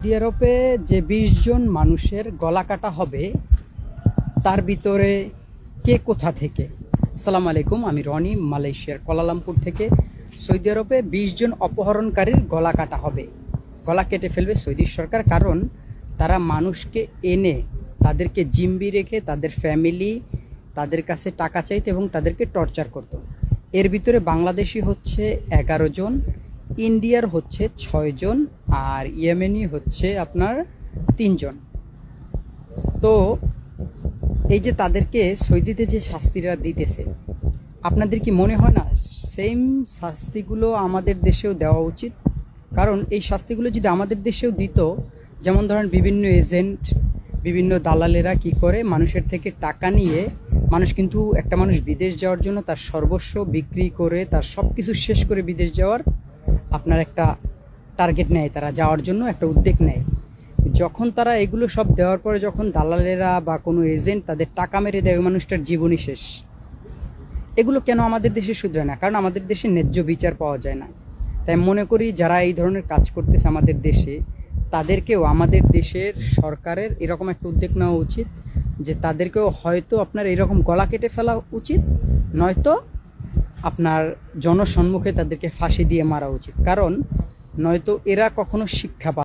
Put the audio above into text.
Saudi আরবে যে ২০ জন মানুষের গলা কাটা হবে তার ভিতরে কে কোথা থেকে? আসসালামু আলাইকুম, আমি রনি, মালয়েশিয়ার কুয়ালালামপুর থেকে। সৌদি আরবে ২০ জন অপহরণকারীর গলা কাটা হবে, গলা কেটে ফেলবে সৌদি সরকার। কারণ তারা মানুষকে এনে তাদেরকে জিম্বি রেখে তাদের ফ্যামিলি তাদের কাছে টাকা চাইতো এবং তাদেরকে টর্চার করত। এর ভিতরে বাংলাদেশি হচ্ছে ১১ জন, ইন্ডিয়ার হচ্ছে ৬ জন, আর ইয়েমেনি হচ্ছে আপনার ৩ জন। তো এই যে তাদেরকে সৌদিতে যে শাস্তিরা দিতেছে, আপনাদের কি মনে হয় না সেম শাস্তিগুলো আমাদের দেশেও দেওয়া উচিত? কারণ এই শাস্তিগুলো যদি আমাদের দেশেও দিত, যেমন ধরেন বিভিন্ন এজেন্ট, বিভিন্ন দালালেরা কি করে মানুষের থেকে টাকা নিয়ে, মানুষ কিন্তু একটা মানুষ বিদেশ যাওয়ার জন্য তার সর্বস্ব বিক্রি করে তার সব কিছু শেষ করে বিদেশ যাওয়ার আপনার একটা টার্গেট নেয়, তারা যাওয়ার জন্য একটা উদ্যোগ নেয়। যখন তারা এগুলো সব দেওয়ার পরে যখন দালালেরা বা কোনো এজেন্ট তাদের টাকা মেরে দেয়, ওই মানুষটার জীবনই শেষ। এগুলো কেন আমাদের দেশে শুধরায় না? কারণ আমাদের দেশে ন্যায্য বিচার পাওয়া যায় না। তাই মনে করি যারা এই ধরনের কাজ করতেছে আমাদের দেশে, তাদেরকেও আমাদের দেশের সরকারের এরকম একটা উদ্যোগ নেওয়া উচিত যে তাদেরকেও হয়তো আপনার এরকম গলা কেটে ফেলা উচিত, নয়তো আপনার জনসম্মুখে তাদেরকে ফাঁসি দিয়ে মারা উচিত। কারণ নয়তো এরা কখনো শিক্ষা পাবে